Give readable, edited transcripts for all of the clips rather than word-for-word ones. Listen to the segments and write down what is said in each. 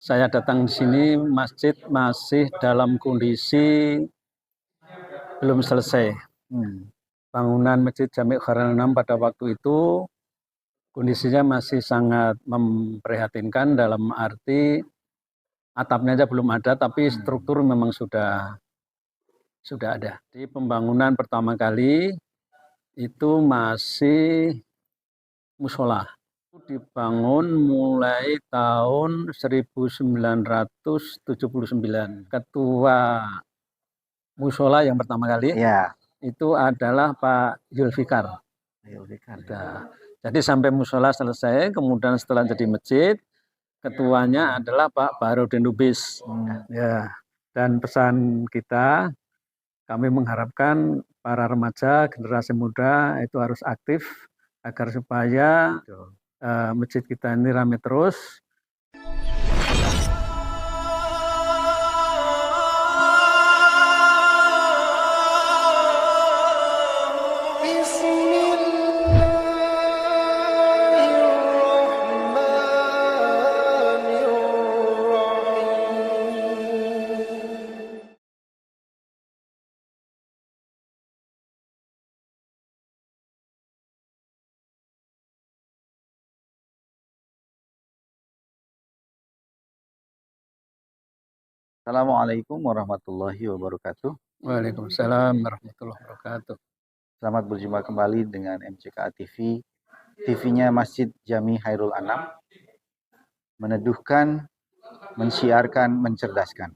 Saya datang di sini, masjid masih dalam kondisi belum selesai. Bangunan Masjid Jami' Khairul Anam pada waktu itu kondisinya masih sangat memprihatinkan, dalam arti atapnya aja belum ada, tapi struktur memang sudah ada. Di pembangunan pertama kali itu masih musola. Dibangun mulai tahun 1979. Ketua musola yang pertama kali itu adalah Pak Zulfikar. Jadi sampai musola selesai, kemudian setelah jadi masjid, ketuanya adalah Pak Baharudin Lubis. Ya. Dan pesan kita, kami mengharapkan para remaja, generasi muda itu harus aktif agar supaya masjid kita ini ramai terus. Assalamualaikum warahmatullahi wabarakatuh. Waalaikumsalam warahmatullahi wabarakatuh. Selamat berjumpa kembali dengan MCKA TV, TV-nya Masjid Jami' Khairul Anam, meneduhkan, mensiarkan, mencerdaskan.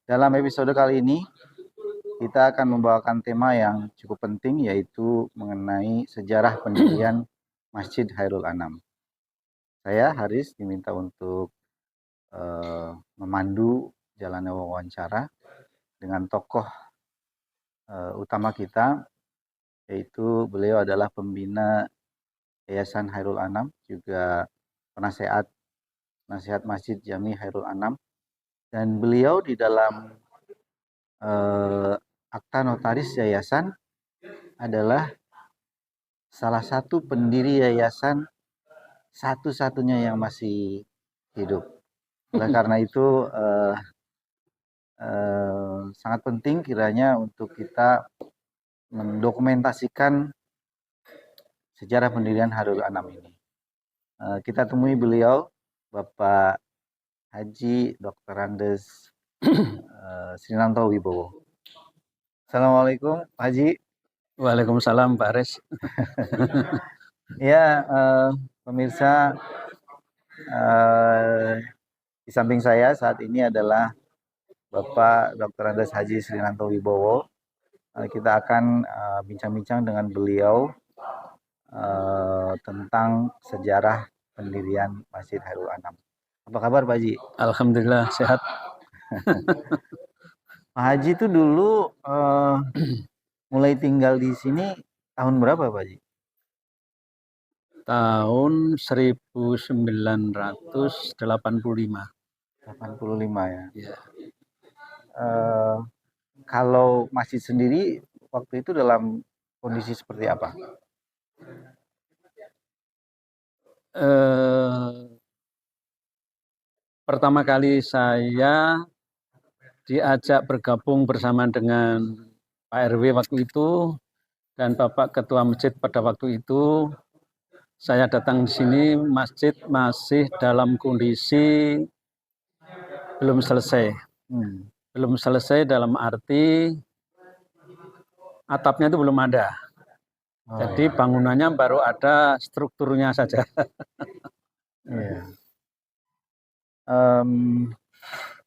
Dalam episode kali ini, kita akan membawakan tema yang cukup penting, yaitu mengenai sejarah pendirian Masjid Khairul Anam. Saya, Haris, diminta untuk memandu jalannya wawancara dengan tokoh utama kita, yaitu beliau adalah pembina Yayasan Khairul Anam, juga penasehat Masjid Jami' Khairul Anam, dan beliau di dalam akta notaris yayasan adalah salah satu pendiri yayasan satu-satunya yang masih hidup. Oleh karena itu sangat penting kiranya untuk kita mendokumentasikan sejarah pendirian Khairul Anam ini. Kita temui beliau, Bapak Haji Dr. Andes Srinanto Wibowo. Assalamualaikum, Pak Haji. Waalaikumsalam, Pak Aris. Ya, pemirsa, di samping saya saat ini adalah Bapak Dr. Andes Haji Srinanto Wibowo. Kita akan bincang-bincang dengan beliau tentang sejarah pendirian Masjid Khairul Anam. Apa kabar, Pak Haji? Alhamdulillah sehat. Pak Haji itu dulu mulai tinggal di sini tahun berapa, Pak Haji? Tahun 1985. 85 ya. Kalau masjid sendiri waktu itu dalam kondisi seperti apa? Pertama kali saya diajak bergabung bersama dengan Pak RW waktu itu dan Bapak Ketua Masjid pada waktu itu, saya datang di sini, masjid masih dalam kondisi belum selesai. Belum selesai dalam arti atapnya itu belum ada. Jadi bangunannya baru ada strukturnya saja. Pak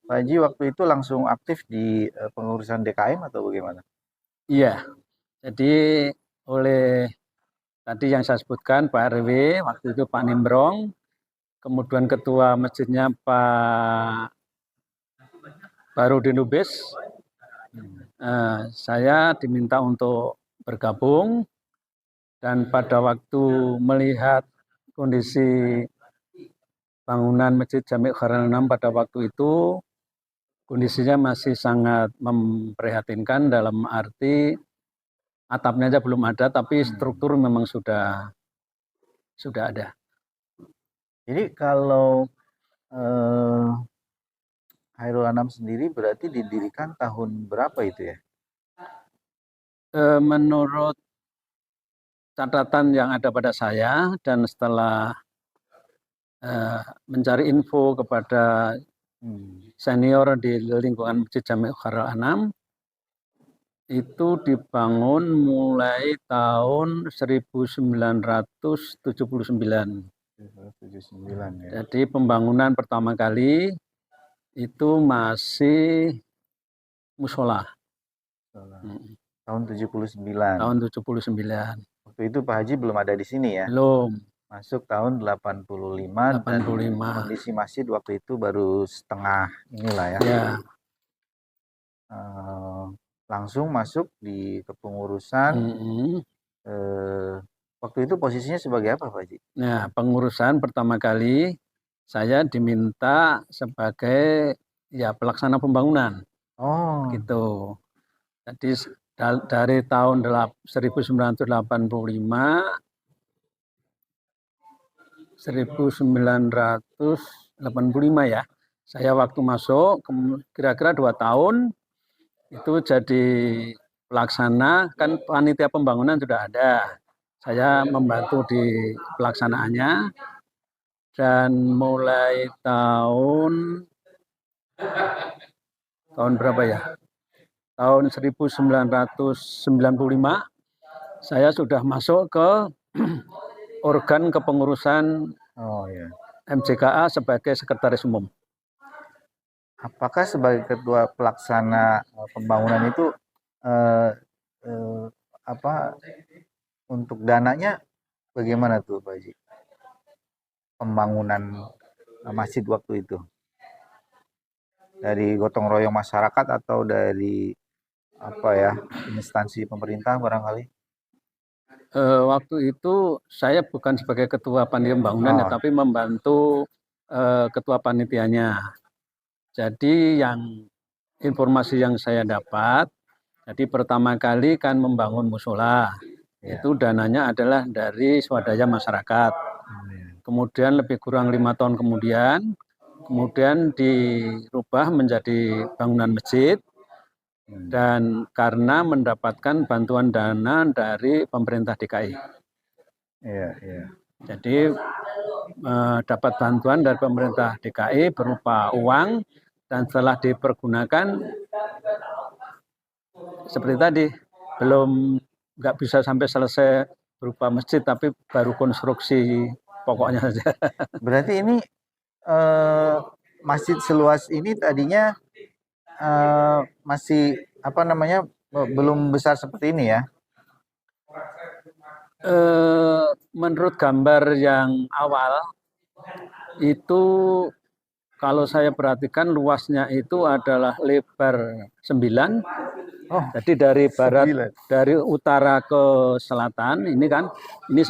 Haji waktu itu langsung aktif di pengurusan DKM atau bagaimana? Iya, jadi oleh tadi yang saya sebutkan Pak RW, waktu itu Pak Nimbrong, kemudian ketua masjidnya Pak Baharudin Lubis, saya diminta untuk bergabung, dan pada waktu melihat kondisi bangunan Masjid Jami' Khairul Anam pada waktu itu, kondisinya masih sangat memprihatinkan, dalam arti atapnya aja belum ada, tapi struktur memang sudah ada. Jadi kalau Khairul Anam sendiri berarti didirikan tahun berapa itu ya? Menurut catatan yang ada pada saya dan setelah mencari info kepada senior di lingkungan Masjid Jami' Khairul Anam, itu dibangun mulai tahun 1979. Ya. Jadi pembangunan pertama kali itu masih musola. Tahun 79. Tahun 79. Waktu itu Pak Haji belum ada di sini ya? Belum. Masuk tahun 85. Dan kondisi masjid waktu itu baru setengah inilah ya. Ya. Langsung masuk di kepengurusan. Waktu itu posisinya sebagai apa Pak Haji? Nah, pengurusan pertama kali saya diminta sebagai ya pelaksana pembangunan. Oh. Gitu. Jadi dari tahun 1985 ya. Saya waktu masuk kira-kira 2 tahun itu jadi pelaksana, kan panitia pembangunan sudah ada. Saya membantu di pelaksanaannya dan mulai tahun berapa ya? Tahun 1995 saya sudah masuk ke organ kepengurusan MJKA sebagai sekretaris umum. Apakah sebagai ketua pelaksana pembangunan itu untuk dananya bagaimana tuh Pak Haji? Pembangunan masjid waktu itu dari gotong royong masyarakat atau dari instansi pemerintah barangkali? Waktu itu saya bukan sebagai ketua panitia pembangunan, tapi membantu ketua panitianya. Jadi informasi yang saya dapat, jadi pertama kali kan membangun musola, itu dananya adalah dari swadaya masyarakat. Kemudian lebih kurang 5 tahun kemudian dirubah menjadi bangunan masjid, dan karena mendapatkan bantuan dana dari pemerintah DKI. Jadi dapat bantuan dari pemerintah DKI berupa uang, dan setelah dipergunakan seperti tadi, nggak bisa sampai selesai berupa masjid, tapi baru konstruksi pokoknya saja. Berarti ini masjid seluas ini tadinya masih belum besar seperti ini ya? Menurut gambar yang awal itu, kalau saya perhatikan luasnya itu adalah lebar 9. Jadi dari barat, 9. Dari utara ke selatan, ini 9.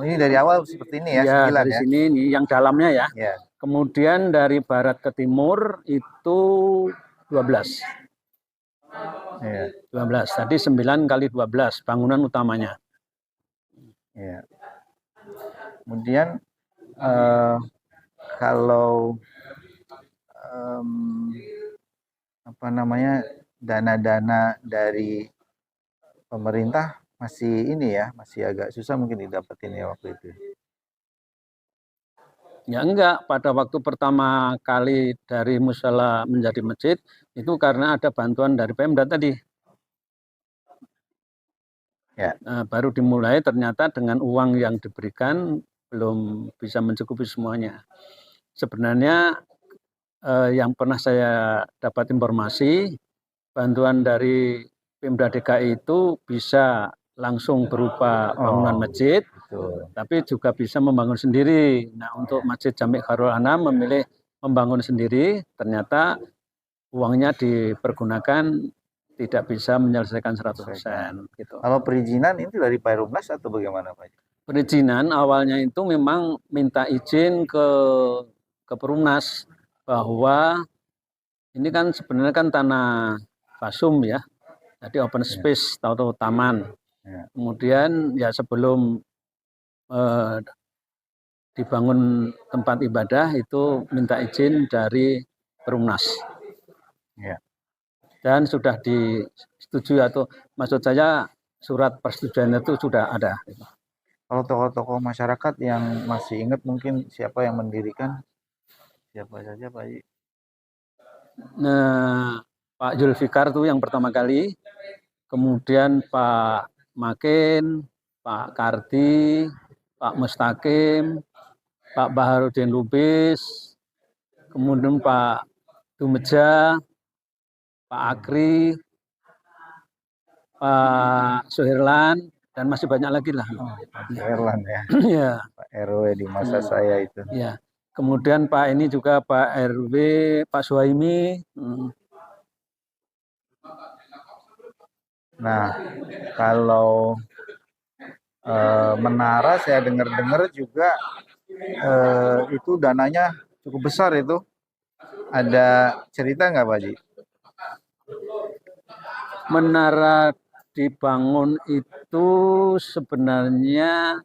Ini dari awal seperti ini ya? Ya, 9, dari sini ini yang dalamnya ya. Kemudian dari barat ke timur itu 12. 12. Tadi 9 kali 12 bangunan utamanya. Kemudian kalau dana-dana dari pemerintah masih agak susah mungkin didapetin ya waktu itu. Ya enggak, pada waktu pertama kali dari musola menjadi masjid itu karena ada bantuan dari Pemda tadi. Baru dimulai, ternyata dengan uang yang diberikan belum bisa mencukupi semuanya. Sebenarnya yang pernah saya dapat informasi, bantuan dari Pemda DKI itu bisa langsung berupa bangunan masjid, tapi juga bisa membangun sendiri. Nah, untuk Masjid Jami' Khairul Anam memilih membangun sendiri, ternyata uangnya dipergunakan tidak bisa menyelesaikan 100%. Gitu. Kalau perizinan itu dari Perumnas atau bagaimana Pak? Perizinan awalnya itu memang minta izin ke Perumnas, bahwa ini kan sebenarnya kan tanah fasum ya, jadi open space atau taman. Kemudian ya sebelum dibangun tempat ibadah itu minta izin dari Perumnas. Ya. Dan sudah disetujui, atau maksud saya surat persetujuan itu sudah ada. Kalau tokoh-tokoh masyarakat yang masih ingat mungkin siapa yang mendirikan? Siapa saja Pak Haji? Nah, Pak Zulfikar itu yang pertama kali, kemudian Pak Makin, Pak Kardi, Pak Mustaqim, Pak Baharudin Lubis, kemudian Pak Dumeja, Pak Akri, Pak Suherlan, dan masih banyak lagi lah. Pak Suherlan ya. Ya. Pak RW di masa saya itu. Ya. Kemudian Pak ini juga Pak RW, Pak Suhaimi. Nah, kalau menara saya dengar-dengar juga itu dananya cukup besar itu. Ada cerita nggak Pak Haji? Menara dibangun itu sebenarnya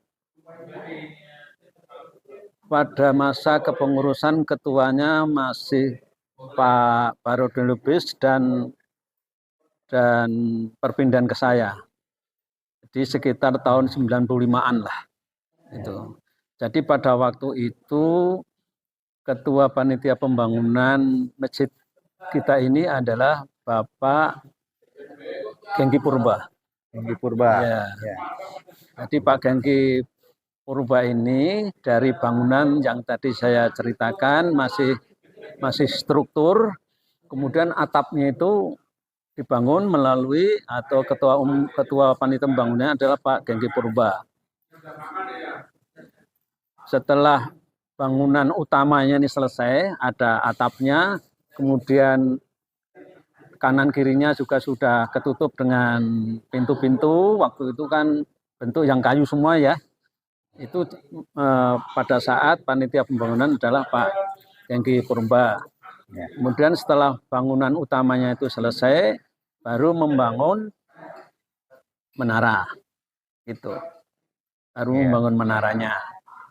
pada masa kepengurusan ketuanya masih Pak Baharudin Lubis dan perpindahan ke saya. Jadi sekitar tahun 95-an lah. Itu. Jadi pada waktu itu ketua panitia pembangunan masjid kita ini adalah Bapak Gengki Purba. Gengki Purba. Ya. Ya. Jadi Pak Gengki Purba ini dari bangunan yang tadi saya ceritakan masih struktur, kemudian atapnya itu dibangun melalui, atau ketua panitia pembangunannya adalah Pak Gengki Purba. Setelah bangunan utamanya ini selesai, ada atapnya, kemudian kanan kirinya juga sudah ketutup dengan pintu-pintu. Waktu itu kan bentuk yang kayu semua ya. Itu pada saat panitia pembangunan adalah Pak Gengki Purba. Kemudian setelah bangunan utamanya itu selesai, baru membangun menara. Itu. Baru membangun menaranya.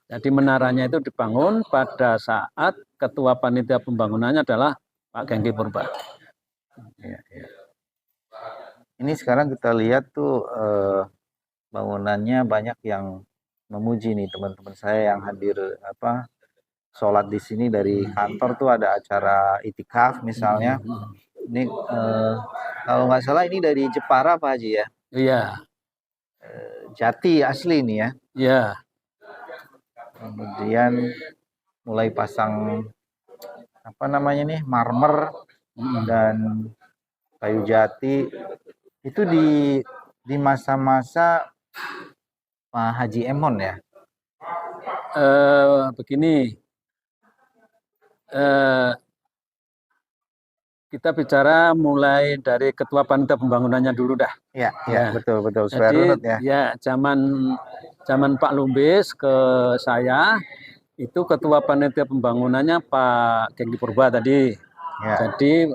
Jadi menaranya itu dibangun pada saat ketua panitia pembangunannya adalah Pak Gengki Purba. Ya, ya. Ini sekarang kita lihat tuh bangunannya banyak yang memuji nih teman-teman saya yang hadir sholat di sini dari kantor tuh ada acara itikaf misalnya. Ini kalau nggak salah ini dari Jepara Pak Haji ya? Iya. Jati asli ini ya? Iya. Kemudian mulai pasang marmer dan kayu jati itu di masa-masa Pak Haji Emon ya. Begini, kita bicara mulai dari ketua panitia pembangunannya dulu dah. Ya, betul Jadi ya zaman Pak Lubis ke saya itu ketua panitia pembangunannya Pak Gengki Purba tadi. Ya. Jadi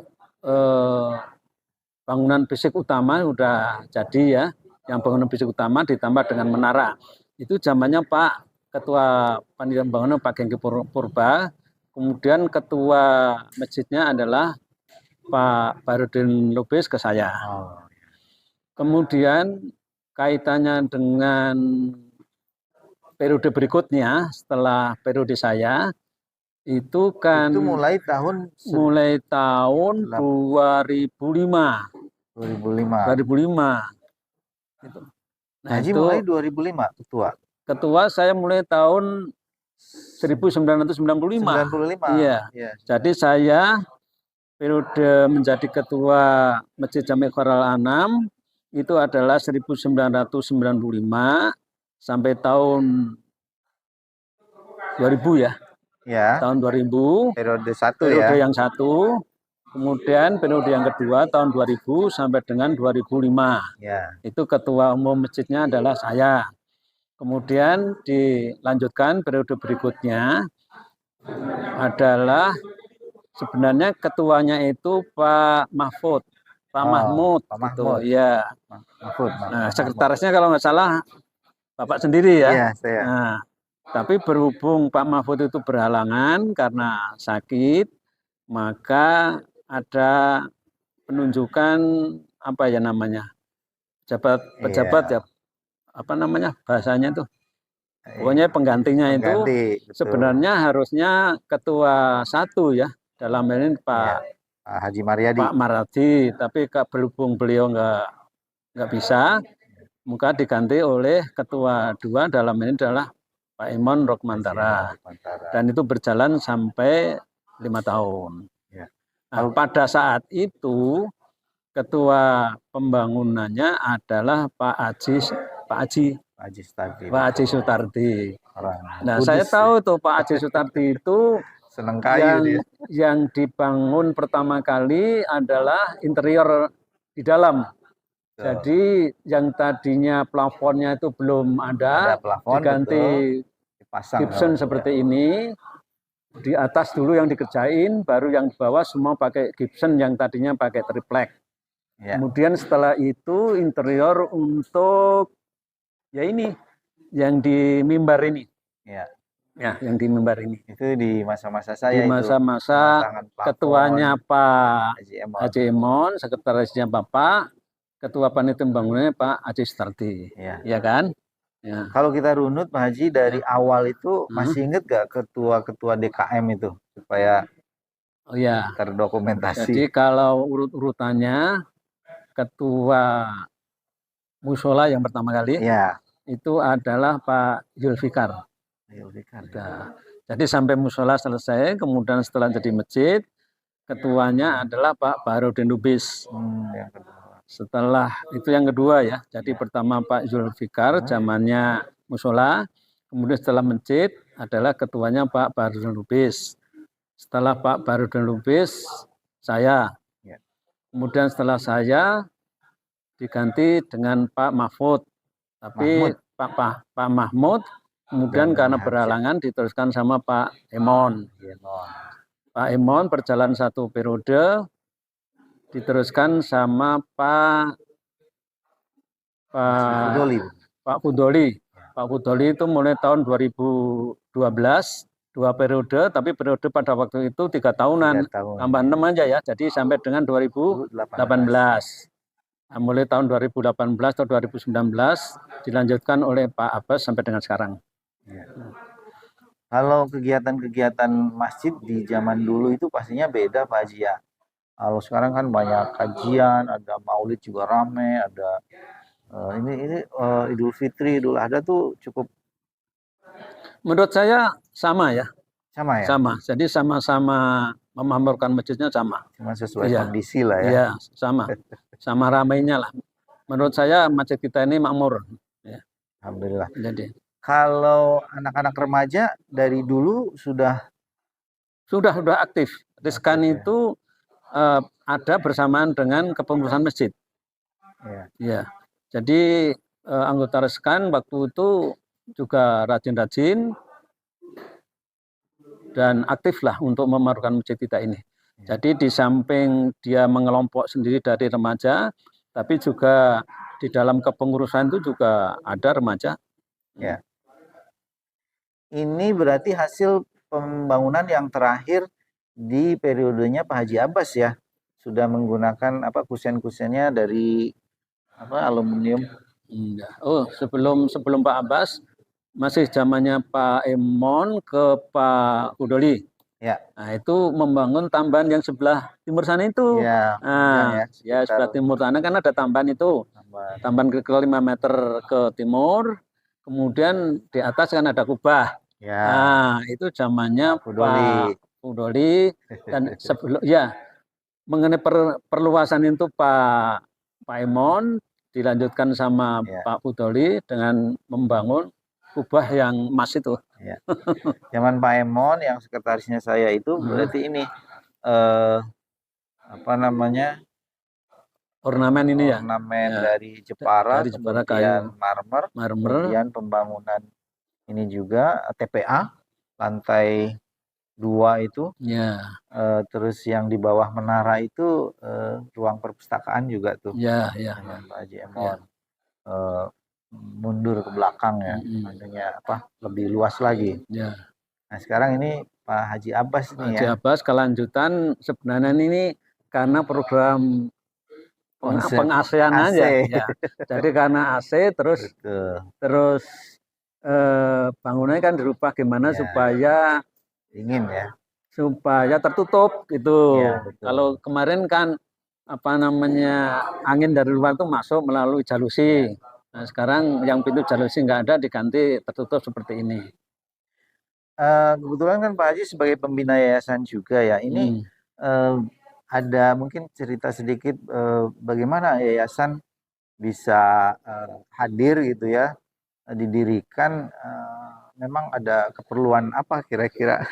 bangunan fisik utama udah jadi ya, yang bangunan fisik utama ditambah dengan menara. Itu zamannya Pak ketua panitia pembangunan Pak Gengki Purba. Kemudian ketua masjidnya adalah Pak Baharudin Lubis ke saya. Kemudian kaitannya dengan periode berikutnya setelah periode saya itu kan mulai tahun 2005. 2005. Gitu. Nah, Haji itu mulai 2005 ketua. Saya mulai tahun 1995. Iya. Jadi saya periode menjadi ketua Masjid Jami Khairal Anam itu adalah 1995 sampai tahun 2000 ya. Ya. Tahun 2000. Periode yang satu. Kemudian periode yang kedua tahun 2000 sampai dengan 2005. Ya. Itu ketua umum masjidnya adalah saya. Kemudian dilanjutkan periode berikutnya adalah sebenarnya ketuanya itu Pak Mahfud. Pak Mahmud, gitu, ya. Mahfud. Nah, sekretarisnya kalau nggak salah Bapak sendiri ya. Iya, saya. Nah, tapi berhubung Pak Mahfud itu berhalangan karena sakit, maka ada penunjukan apa ya namanya, pejabat ya, apa namanya bahasanya tuh, pokoknya penggantinya itu betul. Sebenarnya harusnya ketua 1 ya, dalam hal ini Pak Haji Maryadi. Pak Maradi, tapi berhubung beliau nggak bisa, maka diganti oleh ketua 2 dalam ini adalah Pak Emon Rokmantara, dan itu berjalan sampai 5 tahun. Nah, pada saat itu ketua pembangunannya adalah Pak Haji Sutardi. Nah, saya tahu tuh Pak Haji Sutardi itu senang kayu yang dibangun pertama kali adalah interior di dalam. Jadi yang tadinya plafonnya itu belum ada diganti gypsum seperti ini. Di atas dulu yang dikerjain, baru yang di bawah semua pakai gypsum yang tadinya pakai triplek. Kemudian setelah itu interior untuk ya ini yang di mimbar ini. Ya, yang di mimbar ini. Itu di masa-masa saya. Di masa-masa ketuanya Pak Haji Emon, sekretarisnya Bapak, ketua panitia pembangunannya Pak Haji Sutardi. Ya kan? Ya. Kalau kita runut Pak Haji dari awal itu masih inget gak ketua-ketua DKM itu supaya terdokumentasi? Jadi kalau urut-urutannya ketua musola yang pertama kali itu adalah Pak Zulfikar. Jadi sampai musola selesai, kemudian setelah jadi masjid, ketuanya adalah Pak Baharudin Lubis. Setelah itu yang kedua ya. Jadi pertama Pak Zulfikar zamannya musola, kemudian setelah masjid adalah ketuanya Pak Baharudin Lubis. Setelah Pak Baharudin Lubis saya. Kemudian setelah saya diganti dengan Pak Mahfud. Tapi Pak Mahmud kemudian karena berhalangan diteruskan sama Pak Emon. Pak Emon berjalan 1 periode, diteruskan sama Pak Fudoli. Pak Fudoli itu mulai tahun 2012, 2 periode, tapi periode pada waktu itu 3 tahunan, tambah 6 aja ya, jadi sampai dengan 2018. Nah, mulai tahun 2018 atau 2019 dilanjutkan oleh Pak Abbas sampai dengan sekarang. Kalau kegiatan-kegiatan masjid di zaman dulu itu pastinya beda Pak Haji ya. Kalau sekarang kan banyak kajian, ada maulid juga rame, ada ini Idul Fitri, Idul Adha tuh cukup. Menurut saya sama ya. Sama ya? Sama, jadi sama-sama memakmurkan masjidnya sama. Cuma sesuai kondisi lah ya. Iya, sama. Sama ramainya lah. Menurut saya masjid kita ini makmur. Ya. Alhamdulillah. Jadi kalau anak-anak remaja dari dulu sudah aktif. Riskan itu ada bersamaan dengan kepengurusan masjid. Ya. Jadi anggota Riskan waktu itu juga rajin-rajin dan aktif lah untuk memakmurkan masjid kita ini. Jadi di samping dia mengelompok sendiri dari remaja, tapi juga di dalam kepengurusan itu juga ada remaja. Ya. Ini berarti hasil pembangunan yang terakhir di periodenya Pak Haji Abbas ya, sudah menggunakan kusen-kusennya dari aluminium. Oh, sebelum Pak Abbas masih zamannya Pak Emon ke Pak Fudoli. Nah, itu membangun tambahan yang sebelah timur sana itu. Sebelah timur sana kan ada tambahan itu. Tambahan ke 5 meter ke timur. Kemudian di atas kan ada kubah. Nah, itu zamannya Pak Fudoli dan sebelum mengenai perluasan itu Pak Emon dilanjutkan sama Pak Fudoli dengan membangun kubah yang emas itu. Zaman Pak Emon yang sekretarisnya saya itu berarti ini ornamen ini dari Jepara, kemudian kayu, marmer, kemudian pembangunan ini juga TPA lantai 2 itu. Terus yang di bawah menara itu ruang perpustakaan juga tuh. Pak Haji Emon. Mundur ke belakang ya, artinya lebih luas lagi. Nah sekarang ini Pak Haji Abbas nih Haji Abbas kelanjutan sebenarnya ini karena program peng-AC-an aja ya. Jadi karena AC terus bangunannya kan dirubah gimana supaya dingin ya, supaya tertutup gitu. Ya, kalau kemarin kan apa namanya angin dari luar tuh masuk melalui jalusi. Nah, sekarang yang pintu jalusi nggak ada, diganti tertutup seperti ini. Kebetulan kan Pak Haji sebagai pembina yayasan juga ya. Ini ada mungkin cerita sedikit bagaimana yayasan bisa hadir gitu ya, didirikan. Memang ada keperluan apa kira-kira?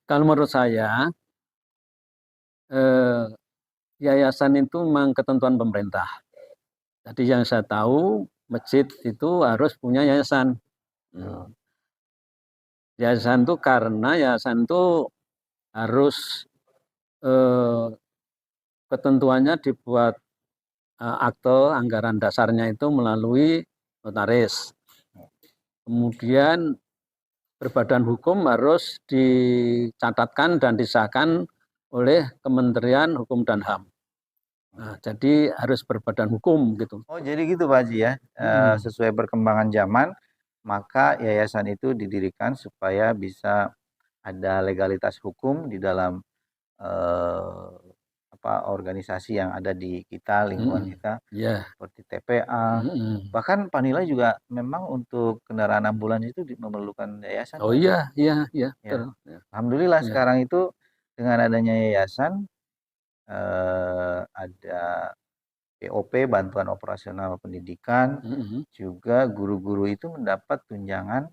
Kalau menurut saya yayasan itu memang ketentuan pemerintah. Jadi yang saya tahu masjid itu harus punya yayasan. Yayasan itu karena yayasan itu harus ketentuannya dibuat akte anggaran dasarnya itu melalui notaris. Kemudian berbadan hukum harus dicatatkan dan disahkan oleh Kementerian Hukum dan HAM. Nah, jadi harus berbadan hukum gitu. Oh, jadi gitu Pak Haji ya. Sesuai perkembangan zaman, maka yayasan itu didirikan supaya bisa ada legalitas hukum di dalam organisasi yang ada di kita, lingkungan kita, seperti TPA. Bahkan Panila juga memang untuk kendaraan ambulans itu memerlukan yayasan. Oh iya. Alhamdulillah sekarang itu dengan adanya yayasan, ada POP, bantuan operasional pendidikan, juga guru-guru itu mendapat tunjangan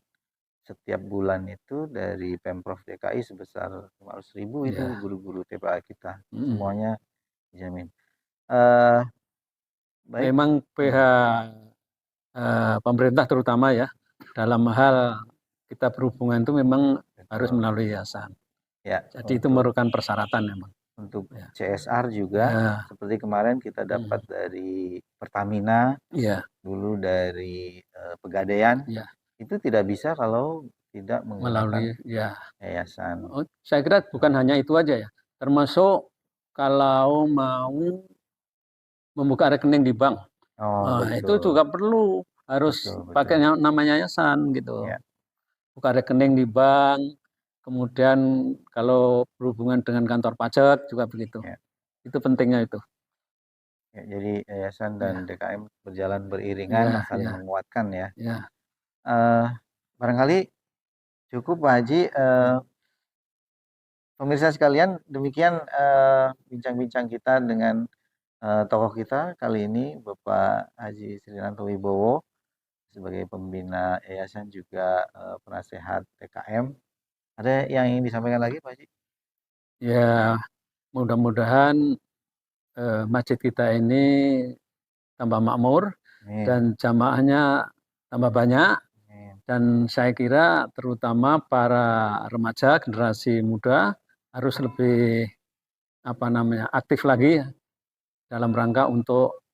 setiap bulan itu dari Pemprov DKI sebesar 500.000 itu guru-guru TPA kita. Semuanya dijamin. Baik. Memang pihak pemerintah terutama ya, dalam hal kita berhubungan itu memang harus melalui yayasan. Ya, jadi itu merupakan persyaratan memang. Untuk CSR juga, seperti kemarin kita dapat dari Pertamina, dulu dari Pegadaian, itu tidak bisa kalau tidak melalui yayasan. Saya kira bukan hanya itu aja ya, termasuk kalau mau membuka rekening di bank, itu juga perlu harus pakai namanya yayasan gitu. Buka rekening di bank. Kemudian kalau berhubungan dengan kantor pajak juga begitu. Itu pentingnya itu. Jadi yayasan dan DKM berjalan beriringan, saling menguatkan ya. Barangkali cukup Pak Haji. Pemirsa sekalian, demikian bincang-bincang kita dengan tokoh kita kali ini, Bapak Haji Srinanto Wibowo, sebagai pembina yayasan juga penasehat TKM. Ada yang ingin disampaikan lagi Pak Haji? Ya, mudah-mudahan masjid kita ini tambah makmur dan jamaahnya tambah banyak. Dan saya kira terutama para remaja, generasi muda harus lebih aktif lagi dalam rangka untuk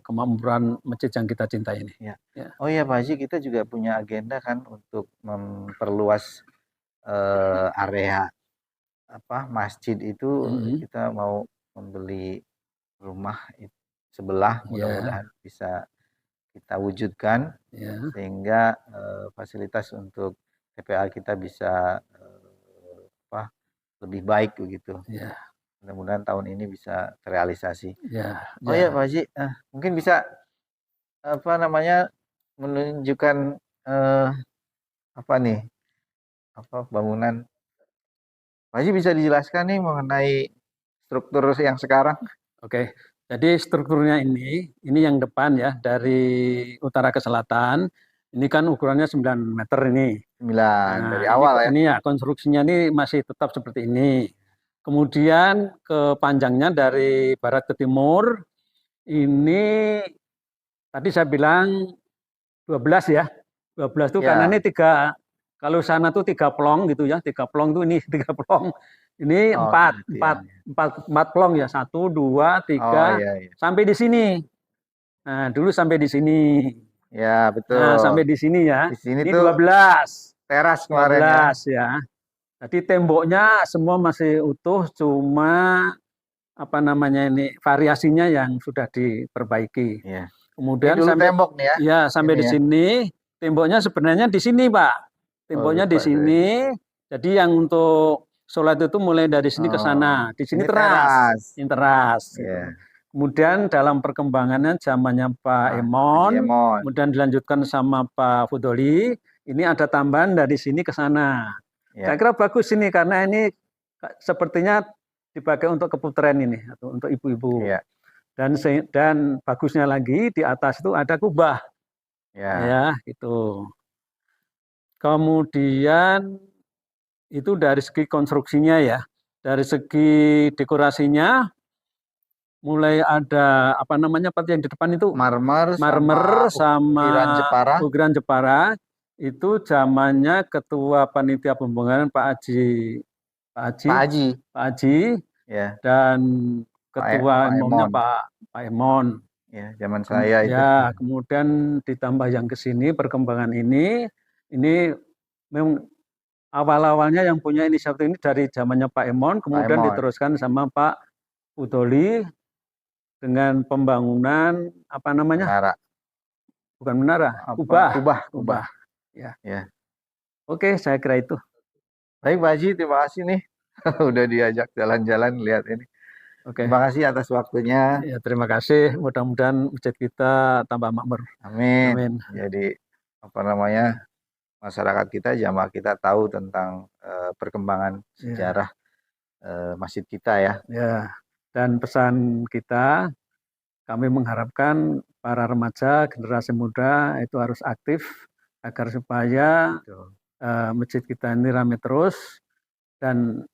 kemakmuran masjid yang kita cintai ini. Oh iya Pak Haji, kita juga punya agenda kan untuk memperluas area masjid itu. Kita mau membeli rumah sebelah, mudah-mudahan bisa kita wujudkan sehingga fasilitas untuk TPA kita bisa lebih baik begitu. Mudah-mudahan tahun ini bisa terrealisasi. Oh ya Pak Haji, mungkin bisa menunjukkan bangunan. Pak Haji bisa dijelaskan nih mengenai struktur yang sekarang? Oke, jadi strukturnya ini yang depan ya, dari utara ke selatan. Ini kan ukurannya 9 meter ini. 9 dari awal ya? Ini ya, konstruksinya ini masih tetap seperti ini. Kemudian kepanjangnya dari barat ke timur, ini tadi saya bilang 12 ya. 12 itu karena ini 3, kalau sana tuh 3 plong gitu ya, 3 plong tuh ini 3 plong. Ini 4 plong ya, 1, 2, 3, sampai di sini. Nah, dulu sampai di sini. Ya, betul. Nah, sampai di sini ya. Di sini ini tuh 12. Teras kemarin 12 ya. Jadi temboknya semua masih utuh, cuma apa namanya ini variasinya yang sudah diperbaiki. Iya. Kemudian Ini dulu sampai tembok nih ya. Ya, sampai Ini di ya. sini temboknya sebenarnya di sini, Pak. Temboknya di lupa saya. sini. Jadi yang untuk sholat itu mulai dari sini ke sana. Di sini ini teras. Ini teras. Iya. Gitu. Kemudian dalam perkembangannya zamannya Pak Emon, kemudian dilanjutkan sama Pak Fudoli, ini ada tambahan dari sini ke sana. Saya kira bagus ini karena ini sepertinya dipakai untuk keputren ini atau untuk ibu-ibu. Dan bagusnya lagi di atas itu ada kubah. Ya, gitu. Kemudian itu dari segi konstruksinya ya. Dari segi dekorasinya mulai ada apa namanya yang di depan itu marmer sama ukiran Jepara itu zamannya ketua panitia pembangunan Pak Haji dan ketua umumnya Pak Emon. Ya, zaman saya itu. Ya, kemudian ditambah yang ke sini perkembangan ini memang awal-awalnya yang punya inisiatif ini dari zamannya Pak Emon, kemudian diteruskan sama Pak Udoli dengan pembangunan apa namanya? Menara. Bukan menara, kubah. Ya. Oke, saya kira itu. Baik, Pak Haji, terima kasih nih. Udah diajak jalan-jalan, lihat ini. Terima kasih atas waktunya. Ya, terima kasih. Mudah-mudahan masjid kita tambah makmur. Amin. Jadi apa namanya, masyarakat kita, jamaah kita tahu tentang perkembangan sejarah masjid kita ya. Ya. Dan pesan kita, kami mengharapkan para remaja, generasi muda itu harus aktif agar supaya masjid kita ini ramai terus. Dan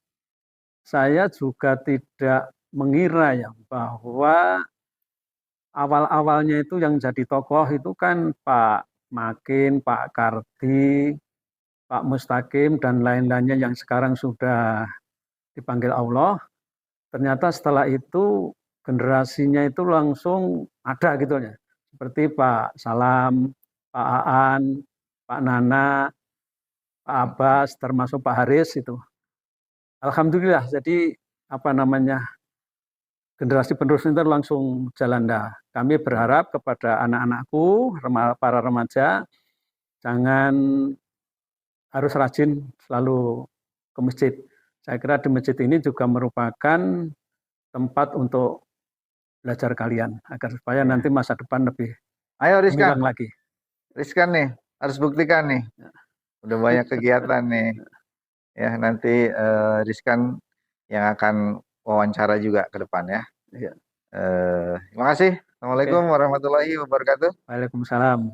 saya juga tidak mengira ya bahwa awal-awalnya itu yang jadi tokoh itu kan Pak Makin, Pak Kardi, Pak Mustaqim dan lain-lainnya yang sekarang sudah dipanggil Allah. Ternyata setelah itu generasinya itu langsung ada gitu ya. Seperti Pak Salam, Pak Aan, Pak Nana, Pak Abbas, termasuk Pak Haris itu. Alhamdulillah, jadi apa namanya, generasi penerus itu langsung jalan dah. Kami berharap kepada anak-anakku, para remaja, jangan harus rajin selalu ke masjid. Saya kira di masjid ini juga merupakan tempat untuk belajar kalian agar supaya nanti masa depan lebih Rizkan lagi. Rizkan nih harus buktikan nih. Udah banyak kegiatan nih. Ya, nanti Rizkan yang akan wawancara juga ke depan ya. Terima kasih. Assalamualaikum warahmatullahi wabarakatuh. Waalaikumsalam.